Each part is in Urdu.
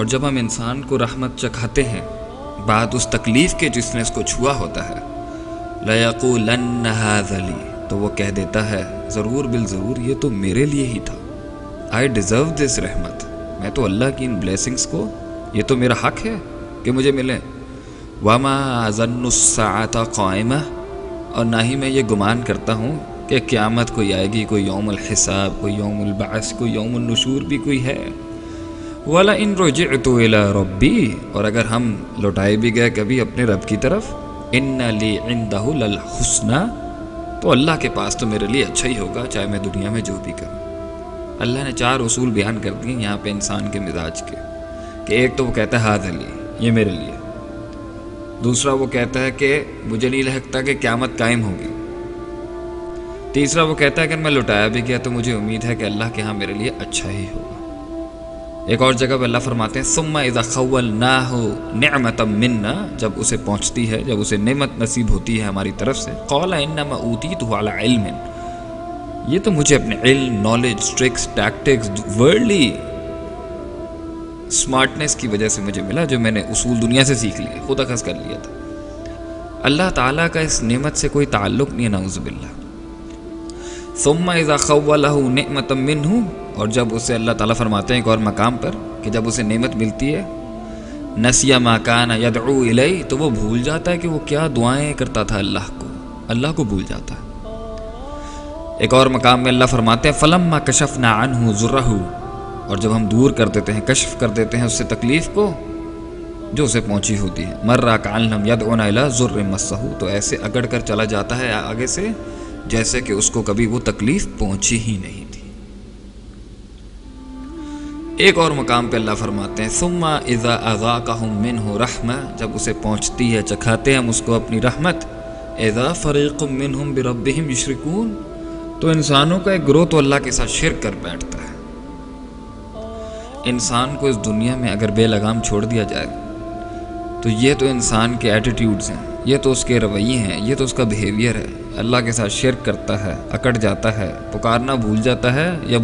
اور جب ہم انسان کو رحمت چکھاتے ہیں بعد اس تکلیف کے جس نے اس کو چھوا ہوتا ہے، لَيَقُولَنَّ هَذَا لِي، تو وہ کہہ دیتا ہے ضرور بالضرور یہ تو میرے لیے ہی تھا. I deserve this رحمت، میں تو اللہ کی ان بلیسنگز کو، یہ تو میرا حق ہے کہ مجھے ملے. وَمَا أَظُنُّ السَّاعَةَ قَائِمَةً، اور نہ ہی میں یہ گمان کرتا ہوں کہ قیامت کوئی آئے گی، کوئی یوم الحساب، کوئی یوم البعث، کوئی یوم النشور بھی کوئی ہے. وَلَئِن رُجِعْتُ إِلَىٰ رَبِّي، اور اگر ہم لوٹائے بھی گئے کبھی اپنے رب کی طرف، إِنَّ لِي عِندَهُ لَلْحُسْنَىٰ، تو اللہ کے پاس تو میرے لیے اچھا ہی ہوگا چاہے میں دنیا میں جو بھی کروں. اللہ نے 4 اصول بیان کر دیے یہاں پہ انسان کے مزاج کے، کہ ایک تو وہ کہتا ہے ہاذا لی، یہ میرے لیے. دوسرا وہ کہتا ہے کہ مجھے نہیں لگتا کہ قیامت قائم ہوگی. تیسرا وہ کہتا ہے کہ میں لوٹایا بھی گیا تو مجھے امید ہے کہ اللہ کے ہاں میرے لیے اچھا ہی ہوگا. ایک اور جگہ پہ اللہ فرماتے ہیں ثم اذا خولناه نعمة منا، جب اسے پہنچتی ہے، جب اسے نعمت نصیب ہوتی ہے ہماری طرف سے، قال انما اوتیته على علم، یہ تو مجھے اپنے علم، نالج، ٹرکس، ٹیکٹکس، ورلڈلی سمارٹنس کی وجہ سے مجھے ملا، جو میں نے اصول دنیا سے سیکھ لیے، خود اخذ کر لیا تھا. اللہ تعالیٰ کا اس نعمت سے کوئی تعلق نہیں ہے، نعوذ باللہ. ثم اذا خوله نعمة منه، اور جب اسے اللہ تعالیٰ فرماتے ہیں ایک اور مقام پر کہ جب اسے نعمت ملتی ہے، نسی ما کان یدعو الیہ، تو وہ بھول جاتا ہے کہ وہ کیا دعائیں کرتا تھا اللہ کو بھول جاتا ہے. ایک اور مقام میں اللہ فرماتے ہیں فلما کشفنا عنہ ضرہ، اور جب ہم دور کر دیتے ہیں، کشف کر دیتے ہیں اس سے تکلیف کو جو اسے پہنچی ہوتی ہے، مر کأن لم یدعنا الی ضر مسہ، تو ایسے اگڑ کر چلا جاتا ہے آگے سے جیسے کہ اس کو کبھی وہ تکلیف پہنچی ہی نہیں تھی. ایک اور مقام پہ اللہ فرماتے ہیں ثم اذا اذاقهم منه رحمہ، جب اسے پہنچتی ہے، چکھاتے ہیں ہم اس کو اپنی رحمت، اذا فریق منهم بربهم یشرکون، تو انسانوں کا ایک گروہ تو اللہ کے ساتھ شرک کر بیٹھتا ہے. انسان کو اس دنیا میں اگر بے لگام چھوڑ دیا جائے تو یہ تو انسان کے ایٹیٹیوڈز ہیں، یہ تو اس کے رویے ہیں، یہ تو اس کا بیہیویئر ہے. اللہ کے ساتھ شرک کرتا ہے، اکڑ جاتا ہے، پکارنا بھول جاتا ہے، یا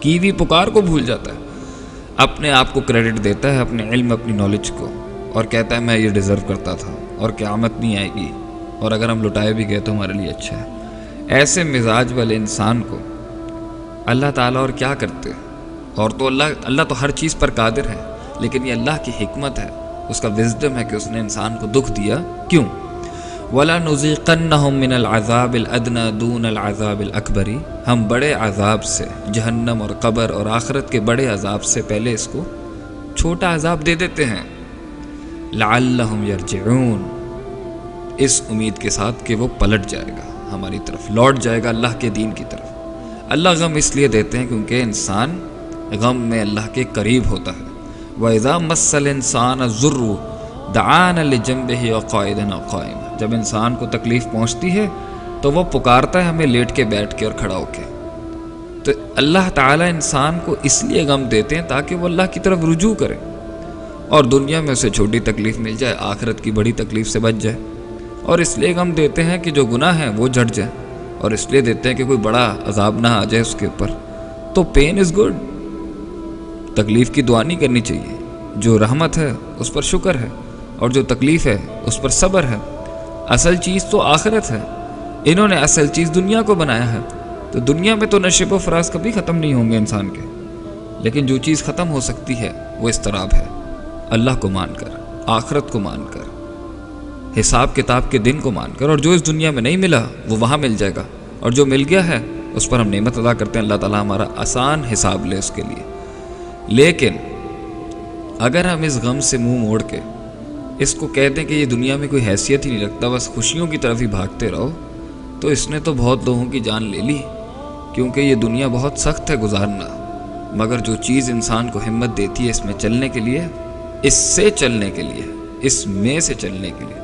کی بھی پکار کو بھول جاتا ہے، اپنے آپ کو کریڈٹ دیتا ہے، اپنے علم، اپنی نالج کو، اور کہتا ہے میں یہ ڈیزرو کرتا تھا اور قیامت نہیں آئے گی، اور اگر ہم لٹائے بھی گئے تو ہمارے لیے اچھا ہے. ایسے مزاج والے انسان کو اللہ تعالیٰ اور کیا کرتے، اور تو اللہ تو ہر چیز پر قادر ہے، لیکن یہ اللہ کی حکمت ہے، اس کا وزڈم ہے کہ اس نے انسان کو دکھ دیا. کیوں؟ وَلَنُذِيقَنَّهُم مِّنَ الْعَذَابِ الْأَدْنَىٰ دُونَ الْعَذَابِ الْأَكْبَرِ، ہم بڑے عذاب سے، جہنم اور قبر اور آخرت کے بڑے عذاب سے پہلے اس کو چھوٹا عذاب دے دیتے ہیں. لَعَلَّهُمْ يَرْجِعُونَ، اس امید کے ساتھ کہ وہ پلٹ جائے گا ہماری طرف، لوٹ جائے گا اللہ کے دین کی طرف. اللہ غم اس لیے دیتے ہیں کیونکہ انسان غم میں اللہ کے قریب ہوتا ہے. وَإِذَا مَسَّ الْإِنسَانَ الضُّرُّ دَعَانَ لِجَنبِهِ وَقَاعِدًا أَوْ قَائِمًا، جب انسان کو تکلیف پہنچتی ہے تو وہ پکارتا ہے ہمیں لیٹ کے، بیٹھ کے اور کھڑا ہو کے. تو اللہ تعالیٰ انسان کو اس لیے غم دیتے ہیں تاکہ وہ اللہ کی طرف رجوع کرے، اور دنیا میں اسے چھوٹی تکلیف مل جائے، آخرت کی بڑی تکلیف سے بچ جائے. اور اس لیے غم دیتے ہیں کہ جو گناہ ہیں وہ جھٹ جائیں، اور اس لیے دیتے ہیں کہ کوئی بڑا عذاب نہ آ جائے اس کے اوپر. تو پین از گڈ، تکلیف کی دعا نہیں کرنی چاہیے. جو رحمت ہے اس پر شکر ہے، اور جو تکلیف ہے اس پر صبر ہے. اصل چیز تو آخرت ہے، انہوں نے اصل چیز دنیا کو بنایا ہے. تو دنیا میں تو نشیب و فراز کبھی ختم نہیں ہوں گے انسان کے، لیکن جو چیز ختم ہو سکتی ہے وہ اضطراب ہے. اللہ کو مان کر، آخرت کو مان کر، حساب کتاب کے دن کو مان کر، اور جو اس دنیا میں نہیں ملا وہ وہاں مل جائے گا، اور جو مل گیا ہے اس پر ہم نعمت ادا کرتے ہیں. اللہ تعالیٰ ہمارا آسان حساب لے اس کے لیے. لیکن اگر ہم اس غم سے منہ موڑ کے اس کو کہتے ہیں کہ یہ دنیا میں کوئی حیثیت ہی نہیں رکھتا، بس خوشیوں کی طرف ہی بھاگتے رہو، تو اس نے تو بہت لوگوں کی جان لے لی. کیونکہ یہ دنیا بہت سخت ہے گزارنا، مگر جو چیز انسان کو ہمت دیتی ہے اس میں چلنے کے لیے، اس سے چلنے کے لیے، اس میں سے چلنے کے لیے،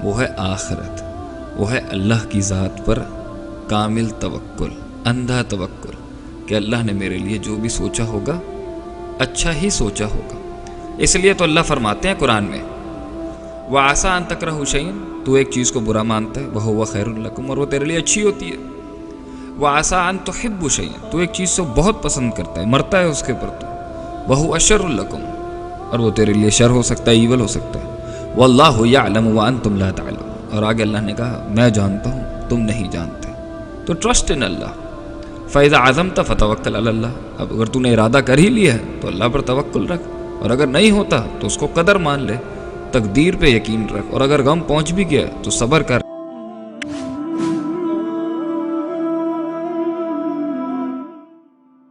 وہ ہے آخرت، وہ ہے اللہ کی ذات پر کامل توکل، اندھا توکل، کہ اللہ نے میرے لیے جو بھی سوچا ہوگا اچھا ہی سوچا ہوگا. اس لیے تو اللہ فرماتے ہیں قرآن میں وَعَسَىٰ أَن تَكْرَهُوا شَيْئًا، تو ایک چیز کو برا مانتا ہے، وَهُوَ خَيْرٌ لَكُمْ، اور وہ تیرے لیے اچھی ہوتی ہے. وَعَسَىٰ أَن تُحِبُّوا شَيْئًا، تو ایک چیز کو بہت پسند کرتا ہے، مرتا ہے اس کے پر، تو وَهُوَ شَرٌ لَكُمْ، اور وہ تیرے لیے شر ہو سکتا ہے، ایول ہو سکتا ہے۔ واللہ یعلم وانتم لا تعلمون، اور آگے اللہ نے کہا میں جانتا ہوں تم نہیں جانتے، تو ٹرسٹ ان اللہ۔ فَإِذَا عَزَمْتَ فَتَوَكَّلْ عَلَى اللَّهِ، اب اگر تو نے ارادہ کر ہی لیا ہے تو اللہ پر توکل رکھ، اور اگر نہیں ہوتا تو اس کو قدر مان لے، تقدیر پہ یقین رکھ، اور اگر غم پہنچ بھی گیا تو صبر کر۔